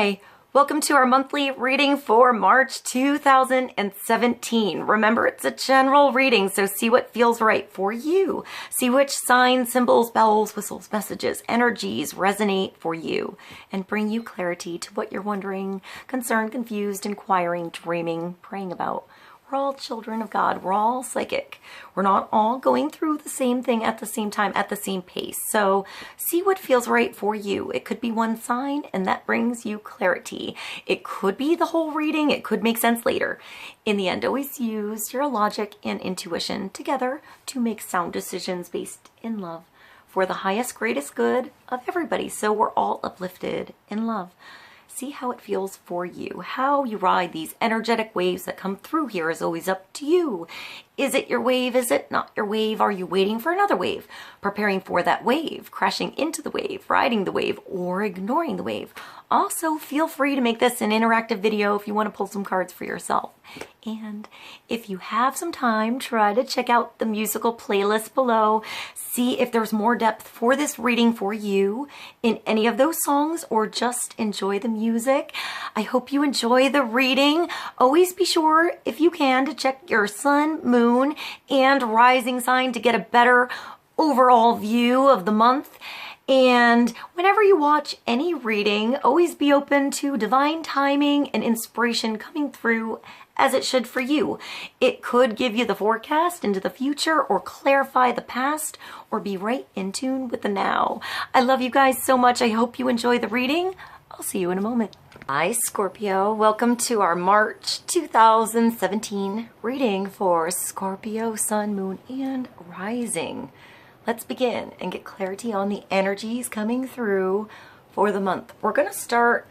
Hi, welcome to our monthly reading for March 2017. Remember, it's a general reading, so see what feels right for you. See which signs, symbols, bells, whistles, messages, energies resonate for you and bring you clarity to what you're wondering, concerned, confused, inquiring, dreaming, praying about. We're all children of God. We're all psychic. We're not all going through the same thing at the same time, at the same pace. So see what feels right for you. It could be one sign and that brings you clarity. It could be the whole reading. It could make sense later. In the end, always use your logic and intuition together to make sound decisions based in love for the highest, greatest good of everybody. So we're all uplifted in love. See how it feels for you. How you ride these energetic waves that come through here is always up to you. Is it your wave? Is it not your wave? Are you waiting for another wave? Preparing for that wave, crashing into the wave, riding the wave, or ignoring the wave? Also, feel free to make this an interactive video if you want to pull some cards for yourself. And if you have some time, try to check out the musical playlist below. See if there's more depth for this reading for you in any of those songs, or just enjoy the music. I hope you enjoy the reading. Always be sure, if you can, to check your sun, moon, and rising sign to get a better overall view of the month. And whenever you watch any reading, always be open to divine timing and inspiration coming through as it should for you. It could give you the forecast into the future, or clarify the past, or be right in tune with the now. I love you guys so much. I hope you enjoy the reading. I'll see you in a moment. Hi, Scorpio. Welcome to our March 2017 reading for Scorpio, Sun, Moon, and Rising. Let's begin and get clarity on the energies coming through for the month. We're going to start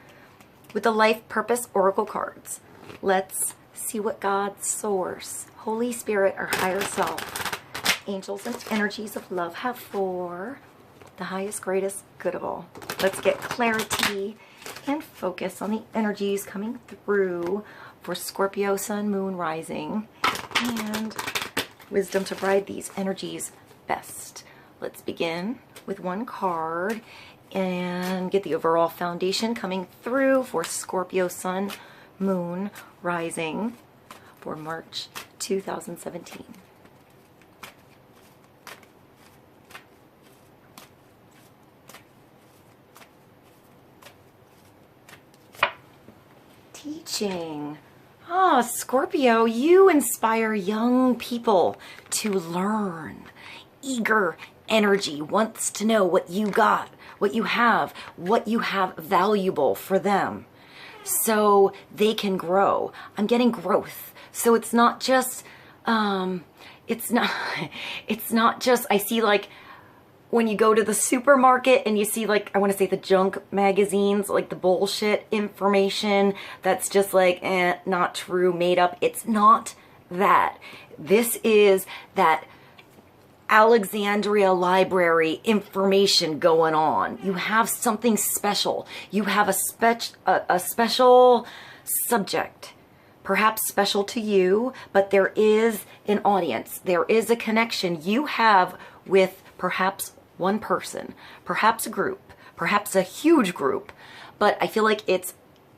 with the Life Purpose Oracle cards. Let's see what God's source, Holy Spirit, our higher self, angels, and energies of love have for the highest, greatest good of all. Let's get clarity and focus on the energies coming through for Scorpio, Sun, Moon, Rising, and wisdom to ride these energies best. Let's begin with one card and get the overall foundation coming through for Scorpio, Sun, Moon, Rising for March 2017. Teaching. Scorpio, you inspire young people to learn. Eager energy wants to know what you got, what you have valuable for them, so they can grow. I'm getting growth. So it's not just, it's not just, I see like when you go to the supermarket and you see like, I want to say the junk magazines, like the bullshit information that's just like, not true, made up. It's not that. This is that Alexandria Library information going on. You have something special. You have a special subject, perhaps special to you, but there is an audience. There is a connection you have with perhaps one person, perhaps a group, perhaps a huge group, but I feel like it's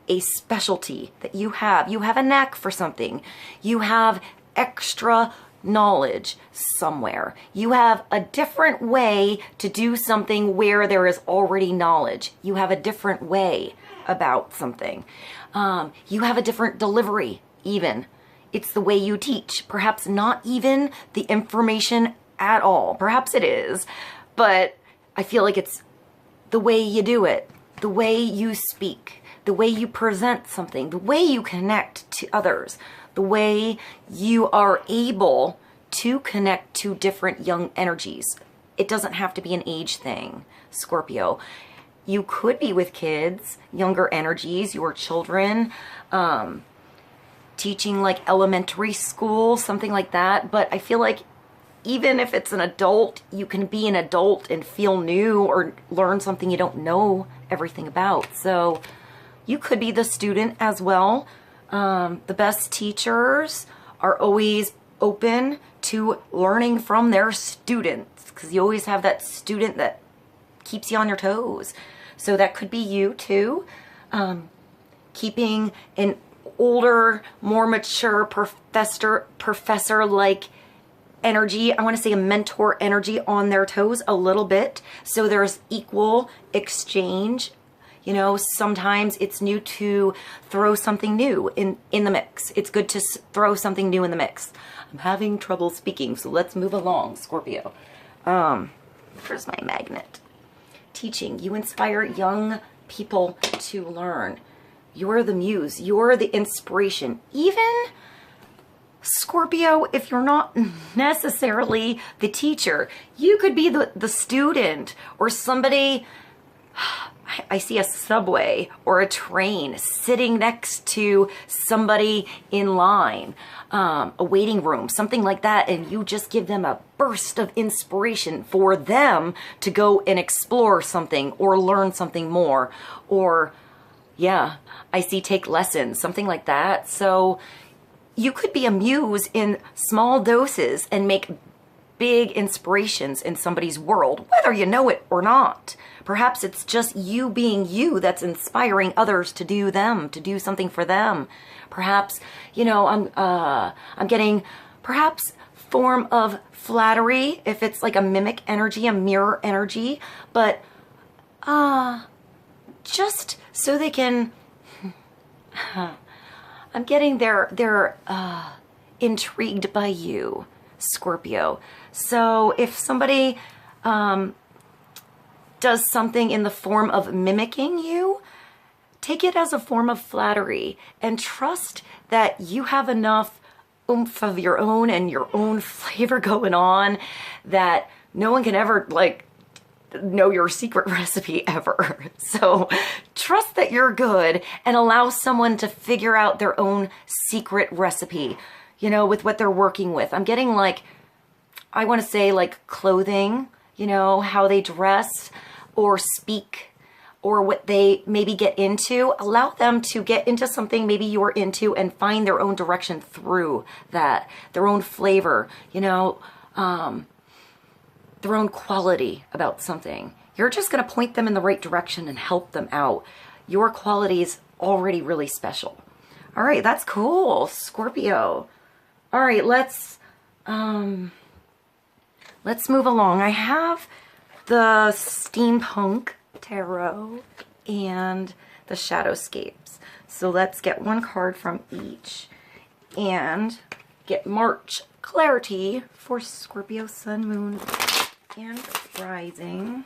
a specialty that you have. You have a knack for something. You have extra knowledge somewhere. You have a different way to do something where there is already knowledge. You have a different way about something. You have a different delivery even. It's the way you teach. Perhaps not even the information at all. Perhaps it is, but I feel like it's the way you do it, the way you speak, the way you present something, the way you connect to others, the way you are able to connect to different young energies. It doesn't have to be an age thing, Scorpio. You could be with kids, younger energies, your children, teaching like elementary school, something like that. But I feel like even if it's an adult, you can be an adult and feel new or learn something you don't know everything about. So you could be the student as well. The best teachers are always open to learning from their students, because you always have that student that keeps you on your toes. So that could be you too. keeping an older, more mature professor-like energy. I want to say a mentor energy on their toes a little bit. So there's equal exchange. You know, sometimes it's new to throw something new in the mix. It's good to throw something new in the mix. I'm having trouble speaking, so let's move along, Scorpio. Where's my magnet? Teaching. You inspire young people to learn. You're the muse. You're the inspiration. Even Scorpio, if you're not necessarily the teacher, you could be the student or somebody. I see a subway or a train sitting next to somebody in line, a waiting room, something like that, and you just give them a burst of inspiration for them to go and explore something or learn something more. Or, yeah, I see take lessons, something like that. So you could be a muse in small doses and make big inspirations in somebody's world, whether you know it or not. Perhaps it's just you being you that's inspiring others to do something for them. Perhaps, you know, I'm getting perhaps form of flattery if it's like a mimic energy, a mirror energy, but just so they can. I'm getting they're intrigued by you, Scorpio. So if somebody does something in the form of mimicking you, take it as a form of flattery and trust that you have enough oomph of your own and your own flavor going on that no one can ever like know your secret recipe ever. So trust that you're good and allow someone to figure out their own secret recipe, you know, with what they're working with. I'm getting like, I want to say like clothing, you know, how they dress or speak or what they maybe get into. Allow them to get into something maybe you're into and find their own direction through that, their own flavor, you know, their own quality about something. You're just going to point them in the right direction and help them out. Your quality is already really special. All right, that's cool, Scorpio. All right, let's move along. I have the Steampunk Tarot and the Shadowscapes. So let's get one card from each and get March clarity for Scorpio, Sun, Moon, and Rising.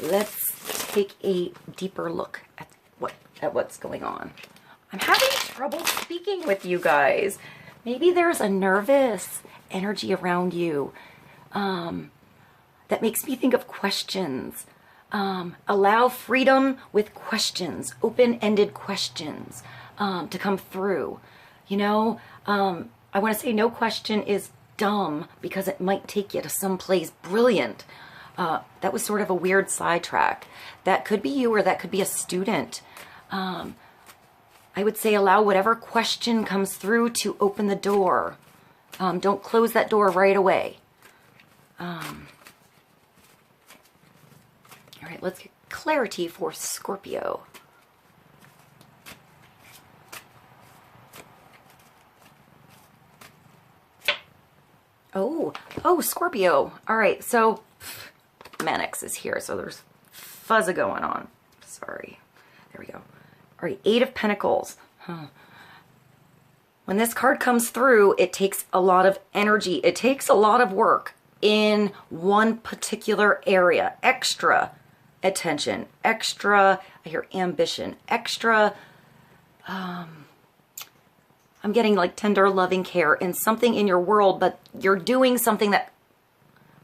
Let's take a deeper look at what's going on. I'm having trouble speaking with you guys. Maybe there's a nervous energy around you that makes me think of questions. Allow freedom with questions, open-ended questions to come through. You know, I want to say no question is dumb because it might take you to someplace brilliant. That was sort of a weird sidetrack. That could be you or that could be a student. I would say allow whatever question comes through to open the door. Don't close that door right away. All right, let's get clarity for Scorpio. Oh, Scorpio. All right, so Manix is here, so there's fuzz going on. Sorry. There we go. All right, 8 of Pentacles. When this card comes through, it takes a lot of energy. It takes a lot of work in one particular area. Extra attention, extra, I hear ambition, extra, I'm getting like tender, loving care in something in your world, but you're doing something that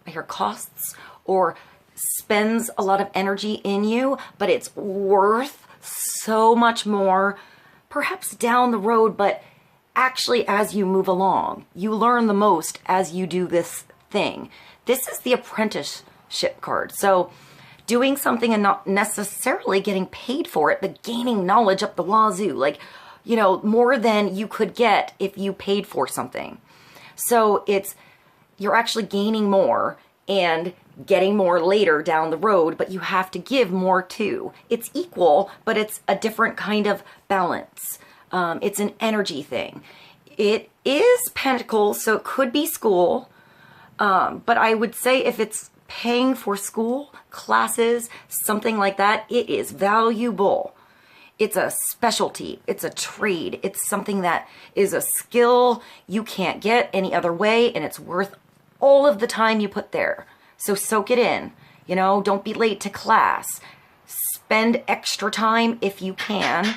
I hear costs or spends a lot of energy in you, but it's worth so much more, perhaps down the road, but actually as you move along. You learn the most as you do this thing. This is the apprenticeship card. So doing something and not necessarily getting paid for it, but gaining knowledge up the wazoo, like, you know, more than you could get if you paid for something. So you're actually gaining more and getting more later down the road, but you have to give more too. It's equal, but it's a different kind of balance. It's an energy thing. It is Pentacles, so it could be school. But I would say if it's paying for school, classes, something like that, it is valuable. It's a specialty. It's a trade. It's something that is a skill you can't get any other way, and it's worth all of the time you put there. So soak it in. You know, don't be late to class. Spend extra time if you can.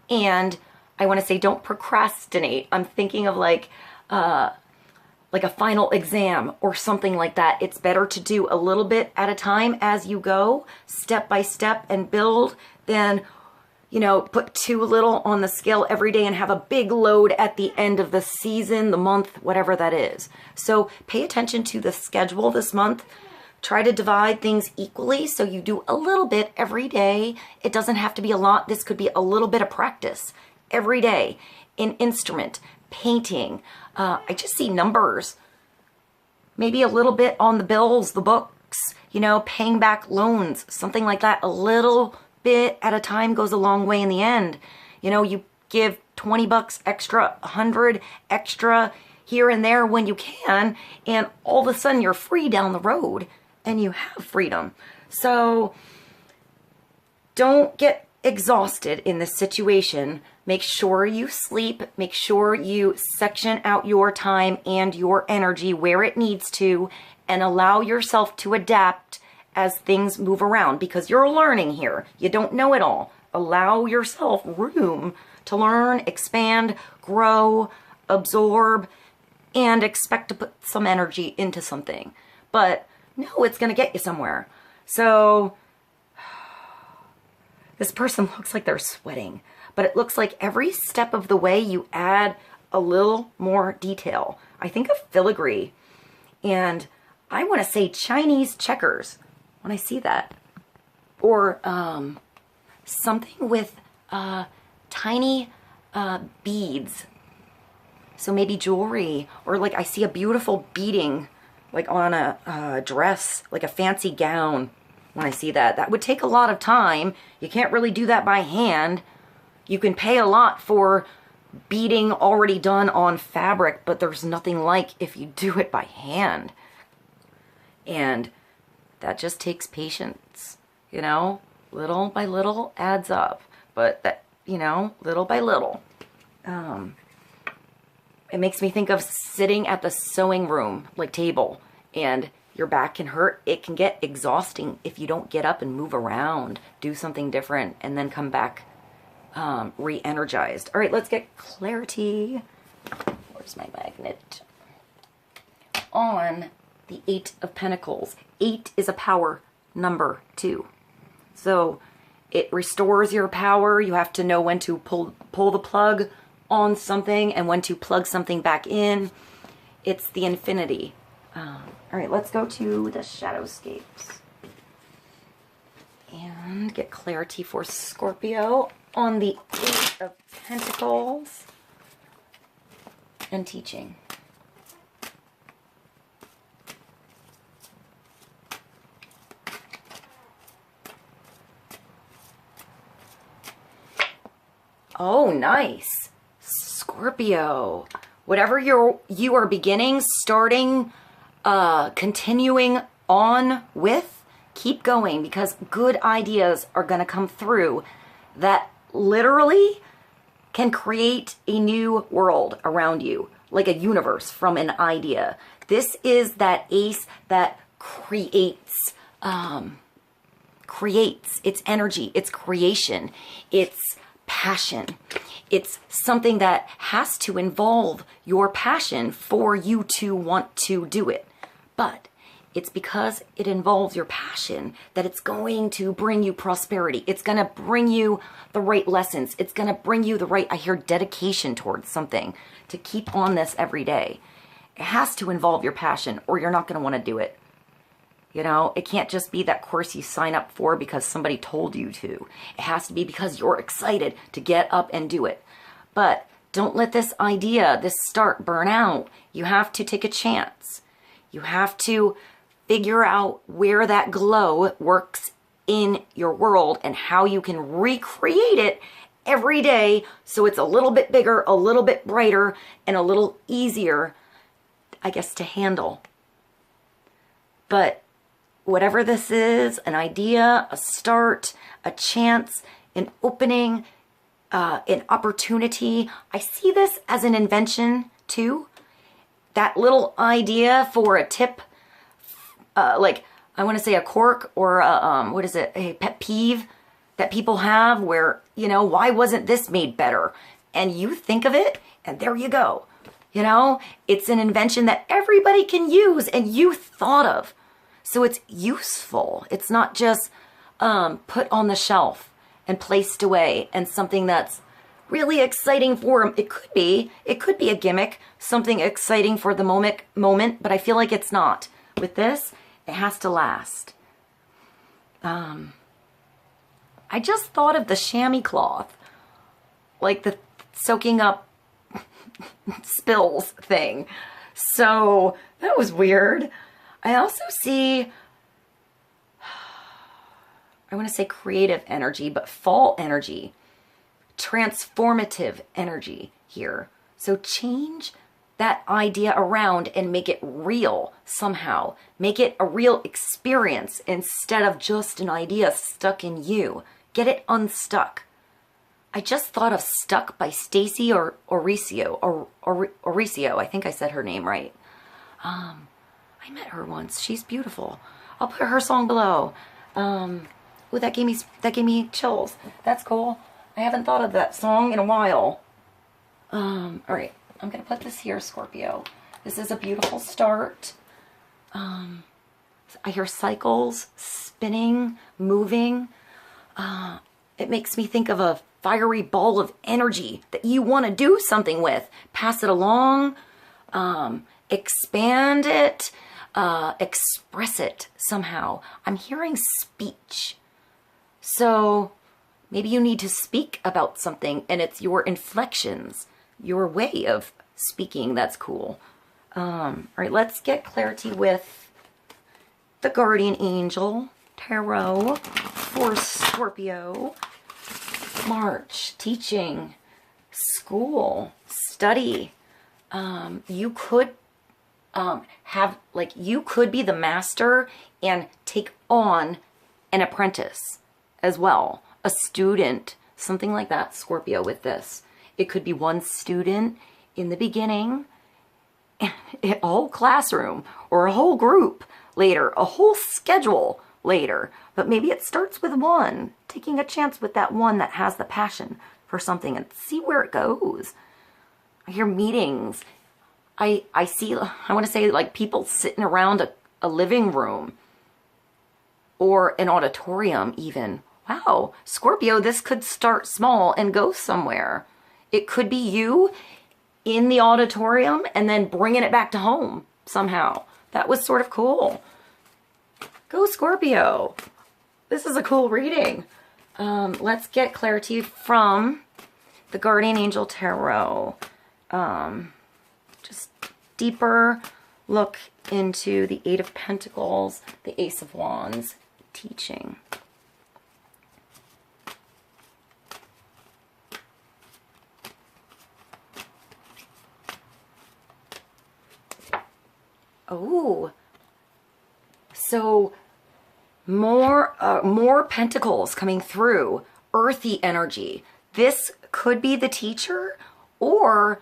And I want to say don't procrastinate. I'm thinking of like a final exam or something like that. It's better to do a little bit at a time as you go, step by step, and build than, you know, put too little on the scale every day and have a big load at the end of the season, the month, whatever that is. So pay attention to the schedule this month. Try to divide things equally so you do a little bit every day. It doesn't have to be a lot. This could be a little bit of practice every day. An instrument, painting. I just see numbers. Maybe a little bit on the bills, the books, you know, paying back loans, something like that. A little bit at a time goes a long way in the end. You know, you give 20 bucks extra, 100 extra here and there when you can, and all of a sudden you're free down the road and you have freedom. So don't get exhausted in this situation. Make sure you sleep. Make sure you section out your time and your energy where it needs to, and allow yourself to adapt as things move around, because you're learning here. You don't know it all. Allow yourself room to learn, expand, grow, absorb, and expect to put some energy into something. But no, it's going to get you somewhere. So this person looks like they're sweating, but it looks like every step of the way you add a little more detail. I think of filigree, and I want to say Chinese checkers when I see that. Or something with tiny beads. So maybe jewelry, or like I see a beautiful beading like on a dress, like a fancy gown. When I see that, that would take a lot of time. You can't really do that by hand. You can pay a lot for beading already done on fabric, but there's nothing like if you do it by hand. And that just takes patience, you know, little by little adds up, but that, you know, little by little. It makes me think of sitting at the sewing room, like table, and your back can hurt. It can get exhausting if you don't get up and move around, do something different, and then come back re-energized. All right, let's get clarity. Where's my magnet? On the 8 of Pentacles. 8 is a power number 2. So it restores your power. You have to know when to pull the plug on something and when to plug something back in. It's the infinity. All right, let's go to the Shadowscapes and get clarity for Scorpio on the 8 of Pentacles and teaching. Oh, nice. Scorpio. Whatever you are beginning, starting, continuing on with, keep going, because good ideas are going to come through that literally can create a new world around you, like a universe from an idea. This is that ace that creates, it's energy, it's creation, it's passion. It's something that has to involve your passion for you to want to do it. But it's because it involves your passion that it's going to bring you prosperity. It's going to bring you the right lessons. It's going to bring you the right, I hear, dedication towards something to keep on this every day. It has to involve your passion or you're not going to want to do it. You know, it can't just be that course you sign up for because somebody told you to. It has to be because you're excited to get up and do it. But don't let this idea, this start, burn out. You have to take a chance. You have to figure out where that glow works in your world and how you can recreate it every day so it's a little bit bigger, a little bit brighter, and a little easier, I guess, to handle. But whatever this is, an idea, a start, a chance, an opening, an opportunity, I see this as an invention too. That little idea for a tip, like I want to say a quirk or a, what is it, a pet peeve that people have where, you know, why wasn't this made better? And you think of it and there you go. You know, it's an invention that everybody can use and you thought of. So it's useful. It's not just put on the shelf and placed away and something that's really exciting for them. It could be a gimmick, something exciting for the moment, but I feel like it's not. With this, it has to last. I just thought of the chamois cloth, like the soaking up spills thing. So that was weird. I also see, I want to say creative energy, but fall energy, transformative energy here. So change that idea around and make it real somehow. Make it a real experience instead of just an idea stuck in you. Get it unstuck. I just thought of Stuck by Stacy or Oricio. I think I said her name right. I met her once. She's beautiful. I'll put her song below. Oh, that gave me chills. That's cool. I haven't thought of that song in a while. All right, I'm gonna put this here, Scorpio. This is a beautiful start. I hear cycles, spinning, moving. It makes me think of a fiery ball of energy that you want to do something with. Pass it along, expand it, express it somehow. I'm hearing speech. So maybe you need to speak about something and it's your inflections, your way of speaking. That's cool. All right, let's get clarity with the Guardian Angel Tarot for Scorpio. March, teaching, school, study. You could you could be the master and take on an apprentice as well, a student, something like that, Scorpio, with this. It could be one student in the beginning, a whole classroom, or a whole group later, a whole schedule later. But maybe it starts with one, taking a chance with that one that has the passion for something and see where it goes. I hear meetings. I see, I want to say like people sitting around a living room or an auditorium even. Wow, Scorpio, this could start small and go somewhere. It could be you in the auditorium and then bringing it back to home somehow. That was sort of cool. Go Scorpio. This is a cool reading. Let's get clarity from the Guardian Angel Tarot. Just deeper look into the Eight of Pentacles, the Ace of Wands, teaching. Oh, so more pentacles coming through, earthy energy. This could be the teacher, or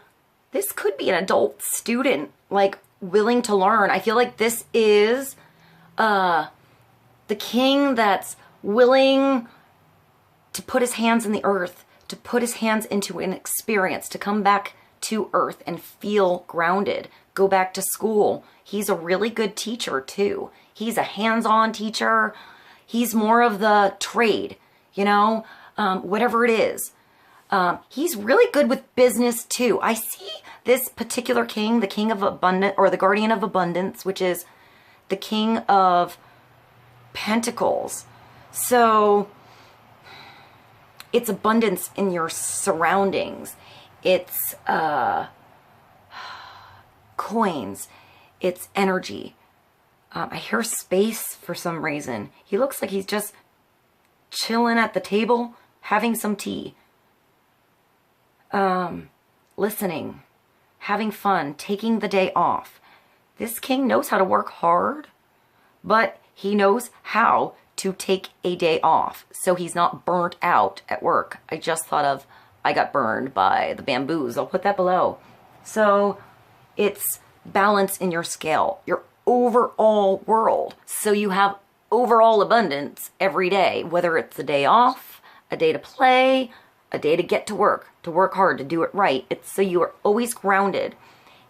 this could be an adult student, like willing to learn. I feel like this is the king that's willing to put his hands in the earth, to put his hands into an experience, to come back to earth and feel grounded, go back to school. He's a really good teacher too. He's a hands-on teacher. He's more of the trade, you know, whatever it is. He's really good with business too. I see this particular king, the king of abundance, or the guardian of abundance, which is the king of pentacles. So it's abundance in your surroundings. It's coins. It's energy. I hear space for some reason. He looks like he's just chilling at the table, having some tea. Listening, having fun, taking the day off. This king knows how to work hard, but he knows how to take a day off, so he's not burnt out at work. I just thought of, I got burned by the bamboos. I'll put that below. So it's balance in your scale, your overall world. So you have overall abundance every day, whether it's a day off, a day to play, a day to get to work hard, to do it right. It's so you are always grounded.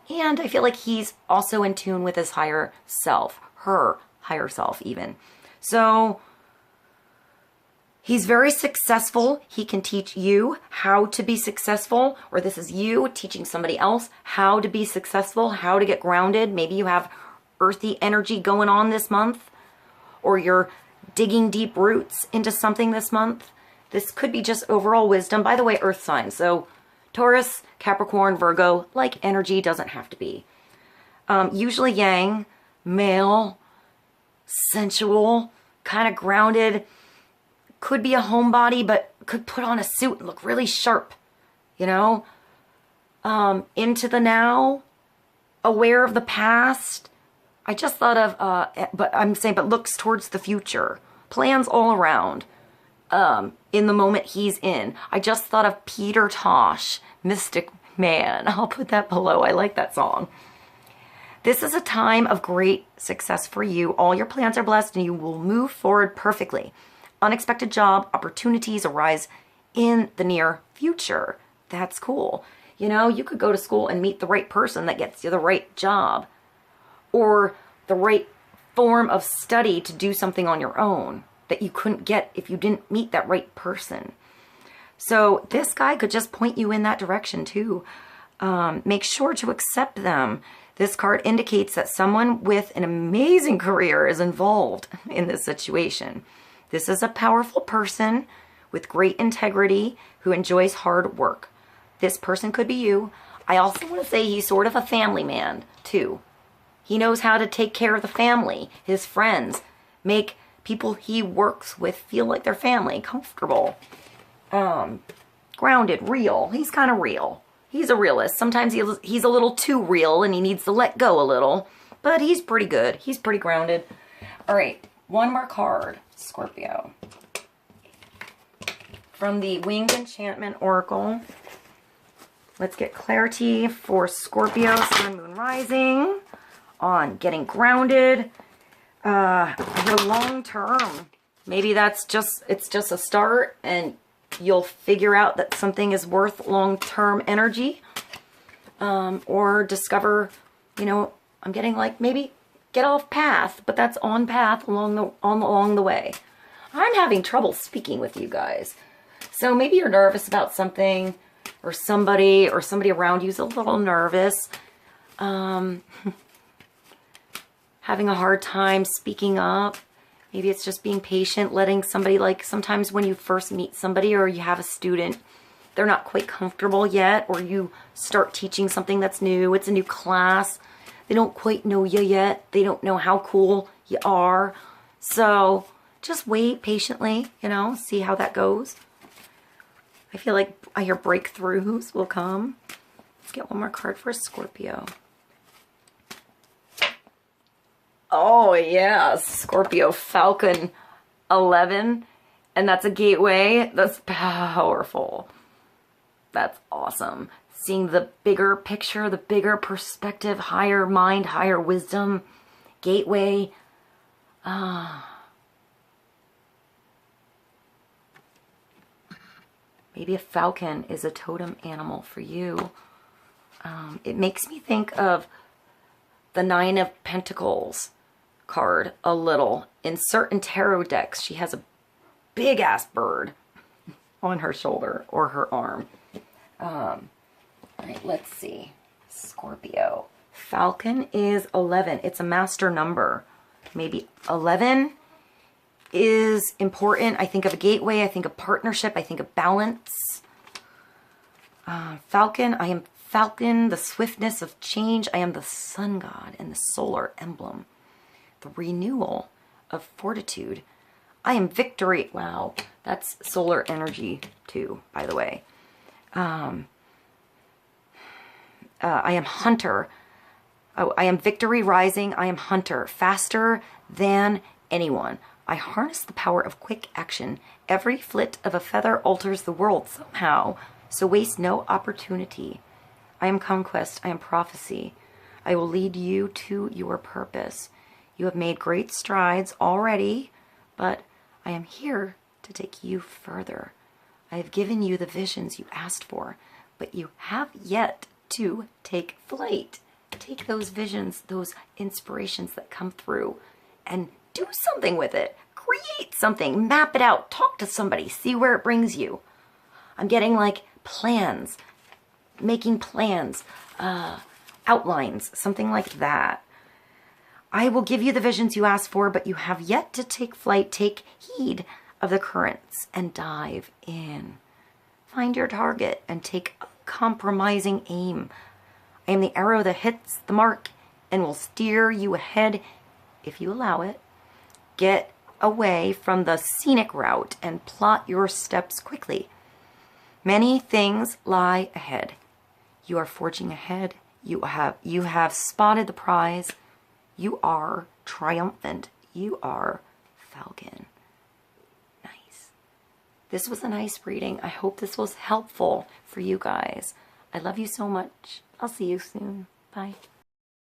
And I feel like he's also in tune with his higher self, her higher self even. So he's very successful. He can teach you how to be successful, or this is you teaching somebody else how to be successful, how to get grounded. Maybe you have earthy energy going on this month, or you're digging deep roots into something this month. This could be just overall wisdom. By the way, earth signs. So Taurus, Capricorn, Virgo, like energy doesn't have to be. Usually yang, male, sensual, kind of grounded. Could be a homebody, but could put on a suit and look really sharp, you know? Into the now, aware of the past. I just thought of, but looks towards the future. Plans all around. In the moment he's in. I just thought of Peter Tosh, Mystic Man. I'll put that below. I like that song. This is a time of great success for you. All your plans are blessed and you will move forward perfectly. Unexpected job opportunities arise in the near future. That's cool. You know, you could go to school and meet the right person that gets you the right job, or the right form of study to do something on your own that you couldn't get if you didn't meet that right person. So this guy could just point you in that direction too. Make sure to accept them. This card indicates that someone with an amazing career is involved in this situation. This is a powerful person with great integrity who enjoys hard work. This person could be you. I also want to say he's sort of a family man too. He knows how to take care of the family, his friends, make people he works with feel like they're family, comfortable, grounded, real. He's kind of real. He's a realist. Sometimes he's a little too real and he needs to let go a little, but he's pretty good. He's pretty grounded. All right, one more card, Scorpio. From the Winged Enchantment Oracle. Let's get clarity for Scorpio, Sun, Moon, Rising on getting grounded. The long term, maybe it's just a start and you'll figure out that something is worth long-term energy, or discover, you know, I'm getting like maybe get off path, but that's on path along the way. I'm having trouble speaking with you guys, so maybe you're nervous about something, or somebody around you's a little nervous. Having a hard time speaking up. Maybe it's just being patient, letting somebody, like sometimes when you first meet somebody or you have a student, they're not quite comfortable yet, or you start teaching something that's new, it's a new class, they don't quite know you yet, they don't know how cool you are. So just wait patiently, you know, see how that goes. I feel like I hear breakthroughs will come. Let's get one more card for Scorpio. Oh, yeah, Scorpio, Falcon 11, and that's a gateway. That's powerful. That's awesome. Seeing the bigger picture, the bigger perspective, higher mind, higher wisdom, gateway. Maybe a falcon is a totem animal for you. It makes me think of the Nine of Pentacles card a little. In certain tarot decks, she has a big ass bird on her shoulder or her arm. All right, let's see. Scorpio. Falcon is 11. It's a master number. Maybe 11 is important. I think of a gateway. I think of partnership. I think of balance. Falcon. I am Falcon, the swiftness of change. I am the sun god and the solar emblem. the renewal of fortitude. I am victory. Wow, that's solar energy too, by the way. I am hunter. Oh, I am victory rising. I am hunter, faster than anyone. I harness the power of quick action. Every flit of a feather alters the world somehow, so waste no opportunity. I am conquest. I am prophecy. I will lead you to your purpose. You have made great strides already, but I am here to take you further. I have given you the visions you asked for, but you have yet to take flight. Take those visions, those inspirations that come through, and do something with it. Create something, map it out, talk to somebody, see where it brings you. I'm getting like plans, making plans, outlines, something like that. I will give you the visions you asked for, but you have yet to take flight. Take heed of the currents and dive in. Find your target and take uncompromising aim. I am the arrow that hits the mark and will steer you ahead if you allow it. Get away from the scenic route and plot your steps quickly. Many things lie ahead. You are forging ahead. You have spotted the prize. You are triumphant. You are Falcon. Nice. This was a nice reading. I hope this was helpful for you guys. I love you so much. I'll see you soon. Bye.